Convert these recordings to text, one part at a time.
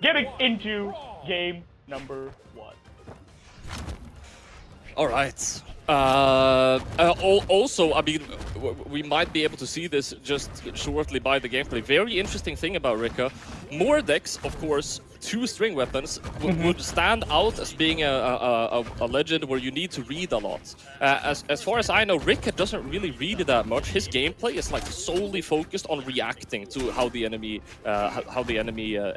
getting into game number 1. All right. Also, I mean, we might be able to see this just shortly by the gameplay. Very interesting thing about Rikka. Mordex, of course, 2 string weapons would stand out as being a legend where you need to read a lot. As far as I know, Rikka doesn't really read that much. His gameplay is like solely focused on reacting to how the enemy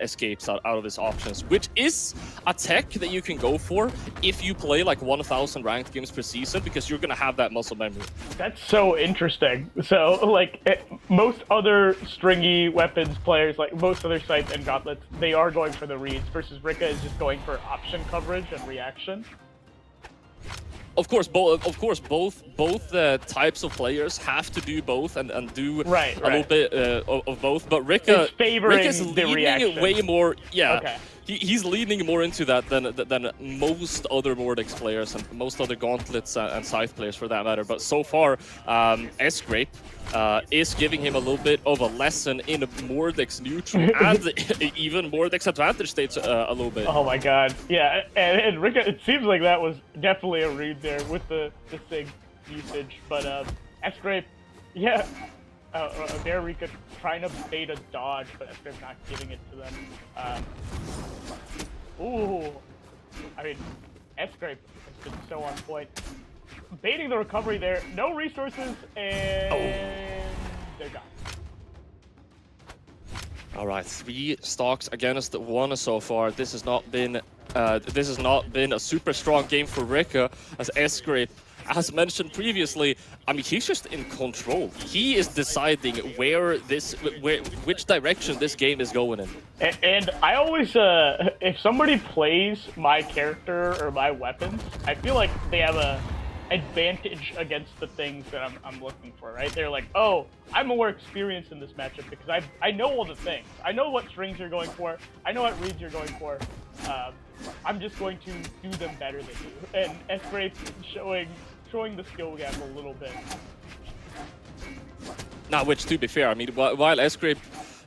escapes out of his options, which is a tech that you can go for if you play like 1,000 ranked games per season, because you're gonna have that muscle memory. That's so interesting. So, like, most other stringy weapons players, like most other sites and gauntlets, they are going for the reads, versus Rikka is just going for option coverage and reaction. Of course, both types of players have to do both and do a little bit of both. But Rikka's leaning way more. Yeah, okay. He's leaning more into that than most other Mordex players and most other gauntlets and scythe players for that matter. But so far, Sgrape is giving him a little bit of a lesson in Mordex neutral and even Mordex advantage states a little bit. Oh my god, yeah, and Rikka, it seems like that was definitely a read there with the Sig usage, but Sgrape, yeah, there Rikka trying to bait a dodge, but Sgrape not giving it to them. Ooh, I mean, Sgrape has been so on point. Baiting the recovery there, no resources, and they're gone. All right, 3 stocks against 1 so far. This has not been a super strong game for Rikka, as Sgrape, as mentioned previously, I mean, he's just in control. He is deciding which direction this game is going in. And I always, if somebody plays my character or my weapons, I feel like they have a advantage against the things that I'm looking for, right? They're like, oh, I'm more experienced in this matchup because I know all the things. I know what strings you're going for. I know what reads you're going for. I'm just going to do them better than you. And Sgrape showing the skill gap a little bit. Now, which, to be fair, I mean, while Sgrape,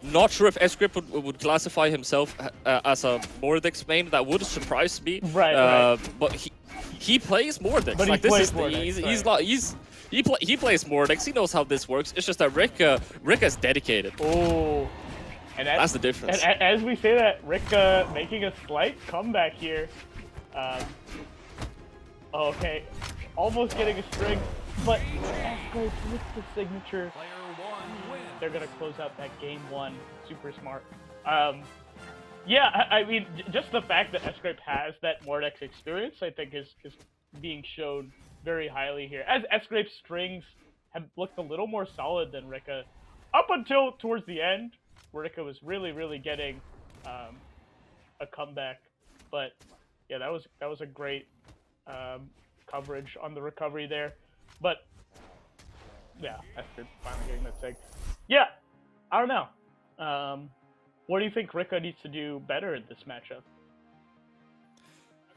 not sure if Sgrape would classify himself as a Mordex main, that would surprise me. Right. But he plays Mordex. But like, he plays Mordex, he plays Mordex. He knows how this works. It's just that Rikka's dedicated. Oh, and that's the difference. And as we say that, Rikka making a slight comeback here. Okay, almost getting a string, but Sgrape with the signature. They're gonna close out that game 1. Super smart. Yeah, I mean, just the fact that Sgrape has that Mordex experience, I think, is being shown very highly here. As Sgrape's strings have looked a little more solid than Rikka, up until towards the end, where Rikka was really getting a comeback. But yeah, that was a great coverage on the recovery there. But yeah, Sgrape finally getting that sig. Yeah, I don't know. What do you think Rikka needs to do better in this matchup?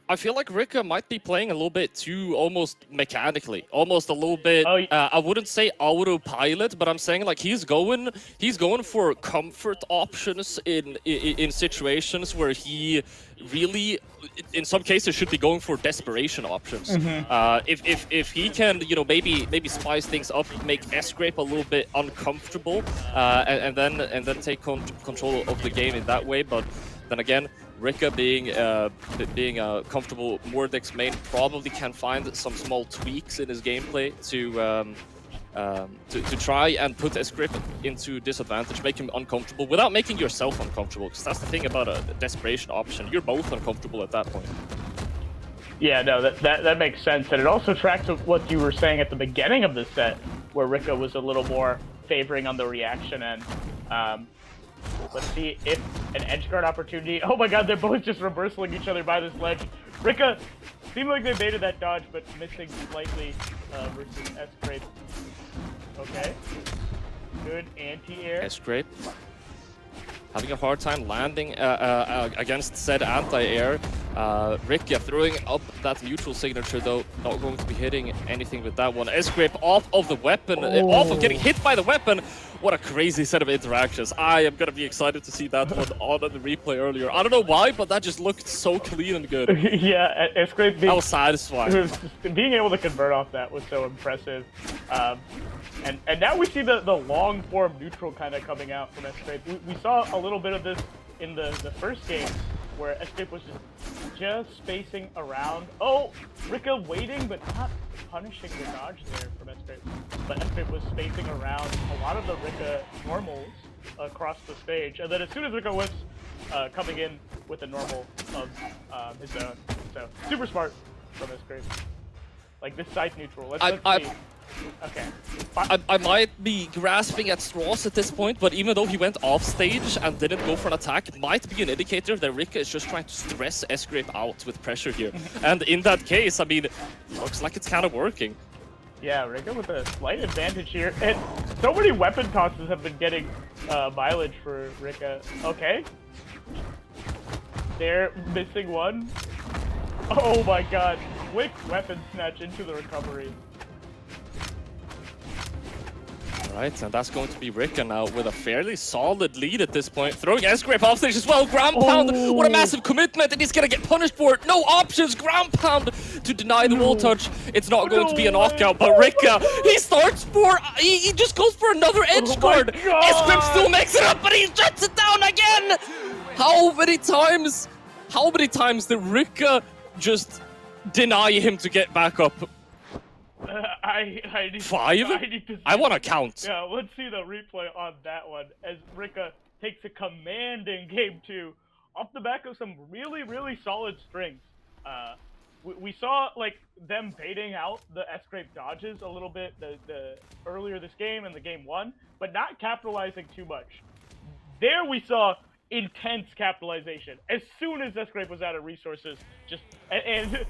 I feel like Rikka might be playing a little bit too almost mechanically, almost a little bit. I wouldn't say autopilot, but I'm saying like he's going for comfort options in situations where he really, in some cases, should be going for desperation options. If he can, you know, maybe spice things up, make Sgrape a little bit uncomfortable, and then take control of the game in that way. But then again, Rikka being a comfortable Mordex main probably can find some small tweaks in his gameplay to try and put Sgrape into disadvantage, make him uncomfortable without making yourself uncomfortable. Because that's the thing about a desperation option; you're both uncomfortable at that point. Yeah, no, that makes sense, and it also tracks with what you were saying at the beginning of the set, where Rikka was a little more favoring on the reaction end. Let's see if an edgeguard opportunity. Oh my god, they're both just reversing each other by this ledge. Rikka seemed like they baited that dodge, but missing slightly versus Sgrape. Okay. Good anti-air. Sgrape having a hard time landing against said anti-air. Rikka throwing up that neutral signature though, not going to be hitting anything with that one. Sgrape off of the weapon, off of getting hit by the weapon. What a crazy set of interactions. I am going to be excited to see that one on the replay earlier. I don't know why, but that just looked so clean and good. Yeah, it's great. That was satisfying. Being able to convert off that was so impressive. And now we see the long form neutral kind of coming out from Sgrape. We saw a little bit of this in the first game, where Sgrape was just spacing around. Oh, Rikka waiting but not punishing the dodge there from Sgrape. But Sgrape was spacing around a lot of the Rikka normals across the stage, and then as soon as Rikka was coming in with a normal of his own. So super smart from Sgrape. Like this side neutral. Let's see. Okay. I might be grasping at straws at this point, but even though he went off stage and didn't go for an attack, it might be an indicator that Rikka is just trying to stress Sgrape out with pressure here. And in that case, I mean, looks like it's kind of working. Yeah, Rikka with a slight advantage here. And so many weapon tosses have been getting mileage for Rikka. Okay. They're missing one. Oh my god. Quick weapon snatch into the recovery. Right, and that's going to be Rikka now with a fairly solid lead at this point. Throwing Sgrape off stage as well. Ground pound. What a massive commitment, and he's going to get punished for it. No options. Ground pound to deny the wall touch. It's not going to be a knockout, but Rikka, he starts for... He just goes for another edge guard. Sgrape still makes it up, but he shuts it down again. How many times did Rikka just deny him to get back up? I need 5? I want to count. Yeah, let's see the replay on that one as Rikka takes a commanding game 2 off the back of some really, really solid strings. We saw like them baiting out the Sgrape dodges a little bit the earlier this game and the game 1, but not capitalizing too much. There we saw intense capitalization as soon as Sgrape was out of resources. And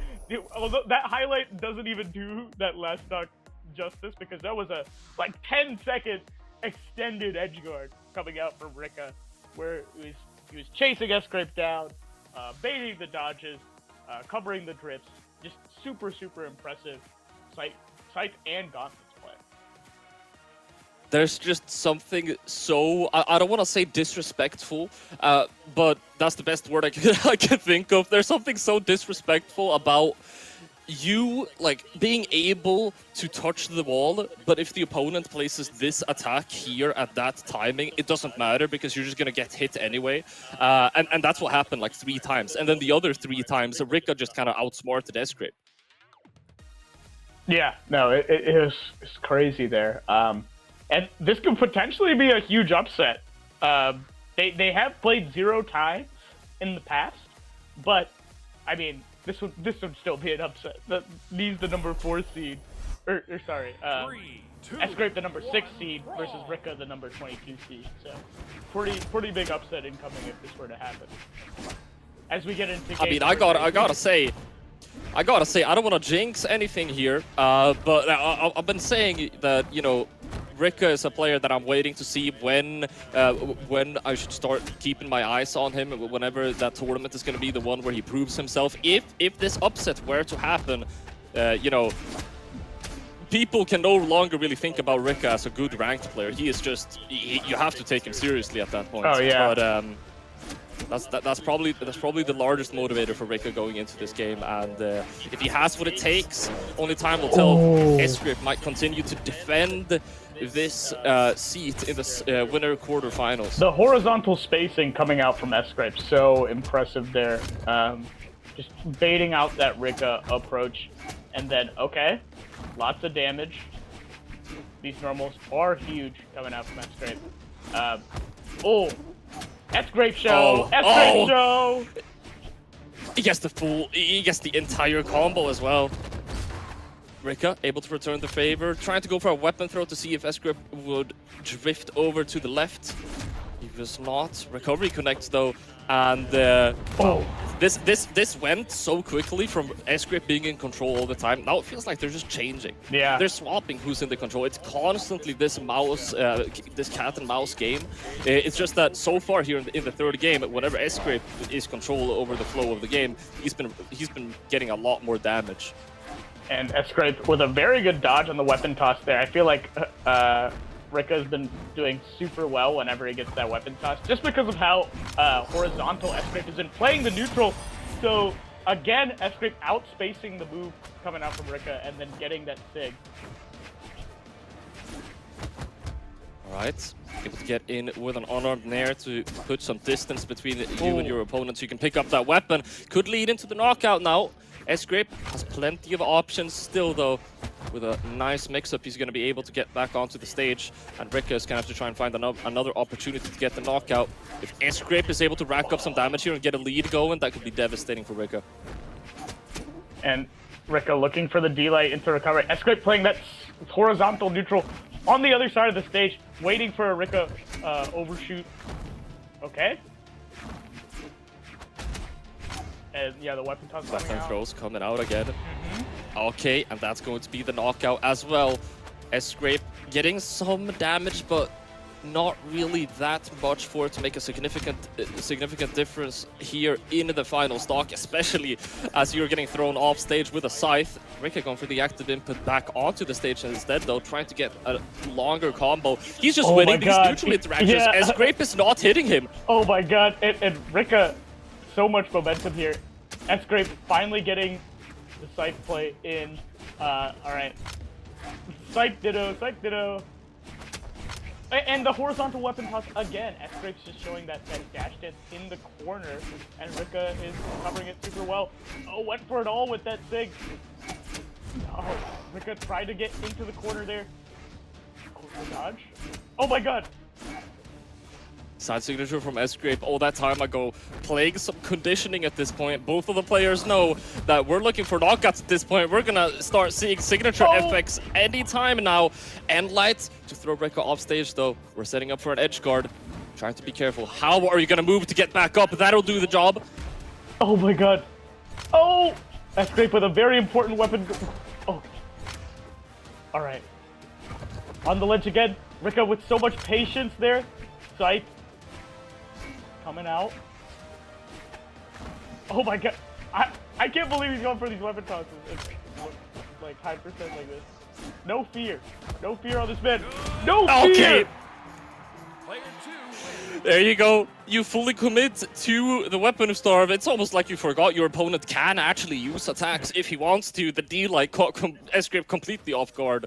although that highlight doesn't even do that last stock justice, because that was a like 10-second extended edge guard coming out from Rikka, where he was chasing Sgrape down, baiting the dodges, covering the drifts. Just super impressive sight and Gauntlet's play. There's just something so, I don't want to say disrespectful, but that's the best word I can think of. There's something so disrespectful about you like being able to touch the wall, but if the opponent places this attack here at that timing, it doesn't matter because you're just gonna get hit anyway. And that's what happened like 3 times. And then the other 3 times, Rikka just kind of outsmarted Sgrape. Yeah, no, it's crazy there. And this could potentially be a huge upset. They have played 0 times in the past, but I mean, this would still be an upset. Needs the number 4 seed, Sgrape the number 6 seed versus Rikka the number 22 seed. So pretty big upset incoming if this were to happen. As we get into, I mean, I gotta say, I don't want to jinx anything here, but I've been saying that, you know, Rikka is a player that I'm waiting to see when I should start keeping my eyes on him, whenever that tournament is going to be the one where he proves himself. If this upset were to happen, you know, people can no longer really think about Rikka as a good ranked player. He is just, you have to take him seriously at that point. Oh yeah. But that's probably the largest motivator for Rikka going into this game, and if he has what it takes, only time will tell. Sgrape might continue to defend this seat in the winner quarterfinals. The horizontal spacing coming out from Sgrape, so impressive there. Just baiting out that Rikka approach, and then okay, lots of damage. These normals are huge coming out from Sgrape. Sgrape show! Sgrape show! He gets the entire combo as well. Rikka able to return the favor, trying to go for a weapon throw to see if Sgrape would drift over to the left. He was not. Recovery connects though, and this went so quickly from Sgrape being in control all the time. Now it feels like they're just changing. Yeah, they're swapping who's in the control. It's constantly this this cat and mouse game. It's just that so far here in the 3rd game, whenever Sgrape is control over the flow of the game, he's been getting a lot more damage. And Sgrape with a very good dodge on the weapon toss there. I feel like Rikka's been doing super well whenever he gets that weapon toss, just because of how horizontal Sgrape has been playing the neutral. So again, Sgrape outspacing the move coming out from Rikka and then getting that sig. Alright, able to get in with an unarmed nair to put some distance between you and your opponent so you can pick up that weapon. Could lead into the knockout now. Sgrape has plenty of options still though. With a nice mix-up, he's going to be able to get back onto the stage, and Rikka is going to have to try and find another opportunity to get the knockout. If Sgrape is able to rack up some damage here and get a lead going, that could be devastating for Rikka. And Rikka looking for the D-Light into recovery. Sgrape playing that horizontal neutral on the other side of the stage, waiting for a Rikka overshoot. Okay. And yeah, the weapon toss coming Weapon out. throws coming out again. Okay, and that's going to be the knockout as well. Sgrape getting some damage, but not really that much for it to make a significant difference here in the final stock, especially as you're getting thrown off stage with a scythe. Rikka going for the active input back onto the stage instead, though, trying to get a longer combo. He's just winning these neutral interactions. Yeah. Sgrape is not hitting him. Oh my god, and Rikka, so much momentum here. Sgrape finally getting the scythe play in. Alright. Scythe ditto, scythe ditto. And the horizontal weapon toss again. Sgrape's just showing that dash dance in the corner, and Rikka is covering it super well. Oh, went for it all with that sig. Oh, Rikka tried to get into the corner there. Corner dodge. Oh my god. Side signature from Sgrape all that time ago, playing some conditioning at this point. Both of the players know that we're looking for knockouts at this point. We're gonna start seeing signature effects anytime now. And light to throw Rikka off stage though. We're setting up for an edge guard. Trying to be careful. How are you gonna move to get back up? That'll do the job. Oh my god. Oh! Sgrape with a very important weapon. Oh. Alright. On the ledge again. Rikka with so much patience there. Scythe. Coming out. Oh my god. I can't believe he's going for these weapon tosses. It's like high percent like this. No fear. No fear on this man. No fear! There you go. You fully commit to the weapon starve. It's almost like you forgot your opponent can actually use attacks if he wants to. The D-Light caught Sgrape completely off guard.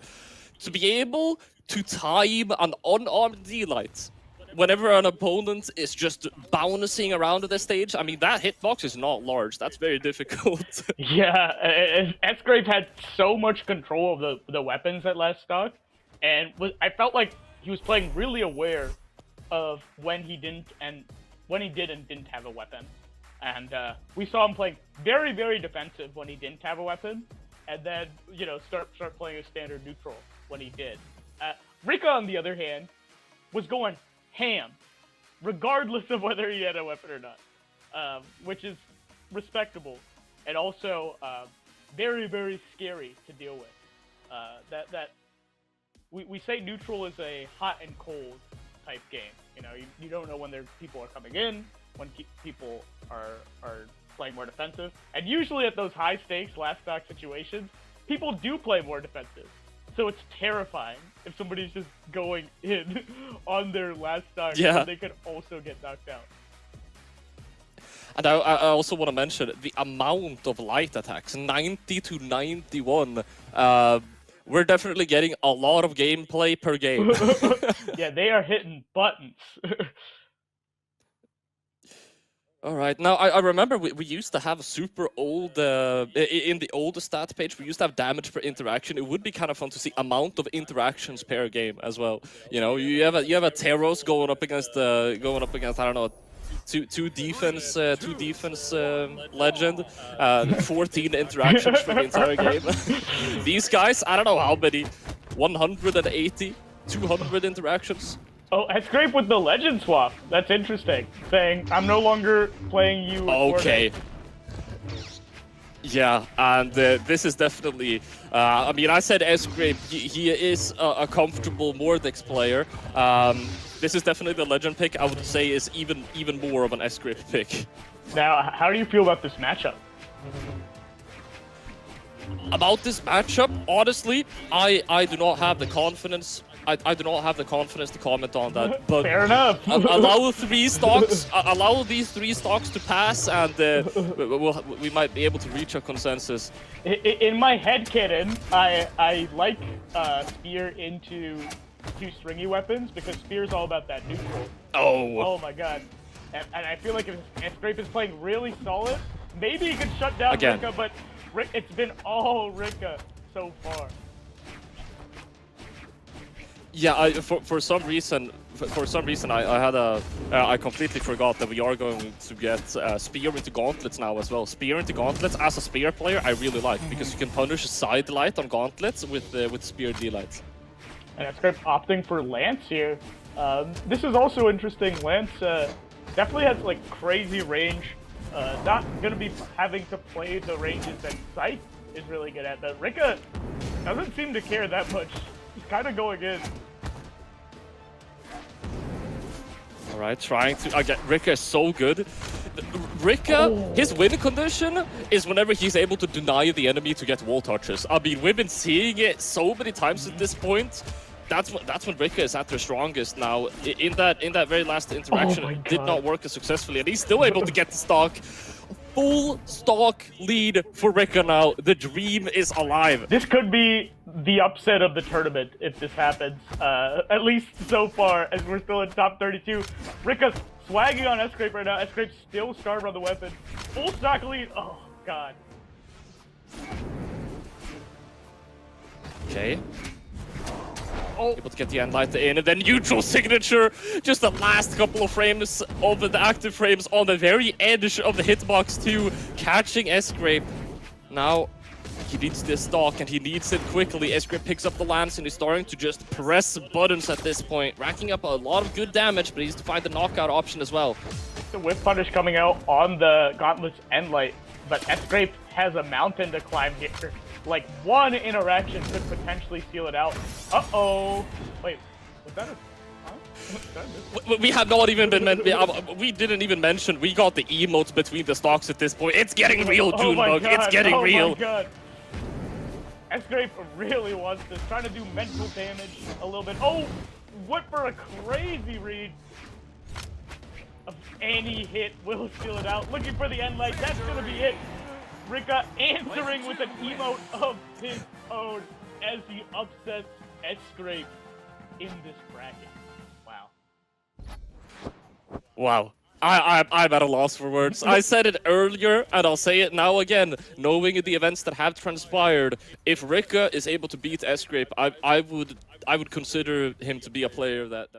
To be able to time an unarmed D-Light whenever an opponent is just bouncing around the stage, I mean, that hitbox is not large. That's very difficult. Yeah, Sgrape had so much control of the weapons at last stock, and I felt like he was playing really aware of when he did and didn't have a weapon. And we saw him playing very, very defensive when he didn't have a weapon, and then, you know, start playing a standard neutral when he did. Rikka, on the other hand, was going ham, regardless of whether he had a weapon or not, which is respectable and also very, very scary to deal with. We say neutral is a hot and cold type game. You know, you don't know when people are coming in, when people are playing more defensive, and usually at those high stakes last stock situations, people do play more defensive. So it's terrifying if somebody's just going in on their last stock, yeah. They could also get knocked out. And I also want to mention the amount of light attacks, 90 to 91. We're definitely getting a lot of gameplay per game. Yeah, they are hitting buttons. All right. Now, I remember we used to have a super old, in the old stat page, we used to have damage per interaction. It would be kind of fun to see amount of interactions per game as well. You know, you have a Teros going up against, I don't know, two defense legend, 14 interactions for the entire game. These guys, I don't know how many, 180, 200 interactions. Oh, Sgrape with the legend swap. That's interesting. Saying, I'm no longer playing you. Okay. Yeah, and this is definitely... I mean, I said Sgrape, he is a comfortable Mordex player. This is definitely the legend pick. I would say is even more of an Sgrape pick. Now, how do you feel about this matchup? About this matchup, honestly, I do not have the confidence I do not have the confidence to comment on that. But fair enough. allow 3 stocks. Allow these 3 stocks to pass, and we might be able to reach a consensus. In my headcanon, I like Spear into 2 stringy weapons because Spear's all about that neutral. Oh my god. And I feel like if Sgrape is playing really solid, maybe he could shut down Again. Rikka, but it's been all Rikka so far. Yeah, for some reason, I completely forgot that we are going to get Spear into Gauntlets now as well. Spear into Gauntlets as a Spear player, I really like because you can punish side light on Gauntlets with Spear D-lights. And Sgrape opting for Lance here. This is also interesting. Lance definitely has like crazy range. Not gonna be having to play the ranges that Scythe is really good at. That Rikka doesn't seem to care that much. He's kind of going in. All right, trying to again. Rikka is so good. Rikka, his win condition is whenever he's able to deny the enemy to get wall touches. I mean, we've been seeing it so many times at this point. That's when Rikka is at their strongest now. In that very last interaction, it did not work as successfully, and he's still able to get the stock. Full stock lead for Rikka now. The dream is alive. This could be the upset of the tournament if this happens. At least so far, as we're still in top 32. Rikka's swagging on Sgrape right now. Sgrape's still starved on the weapon. Full stock lead. Oh god. Okay. Able to get the end light in, and then neutral signature. Just the last couple of frames of the active frames on the very edge of the hitbox too, catching Sgrape. Now he needs this stock, and he needs it quickly. Sgrape picks up the lance, and he's starting to just press buttons at this point, racking up a lot of good damage, but he needs to find the knockout option as well. The whip punish coming out on the Gauntlet's end light, but Sgrape has a mountain to climb here. Like, one interaction could potentially seal it out. Uh-oh. Wait, was that a... Huh? We have not even been... we didn't even mention we got the emotes between the stocks at this point. It's getting real, Junebug. It's getting real. Oh my god. Sgrape really wants this. Trying to do mental damage a little bit. Oh! What for a crazy read. Of any hit will seal it out. Looking for the end light. That's gonna be it. Rikka answering with an emote of his own as he upsets Sgrape in this bracket. Wow. Wow. I'm at a loss for words. I said it earlier, and I'll say it now again. Knowing the events that have transpired, if Rikka is able to beat Sgrape, I would consider him to be a player that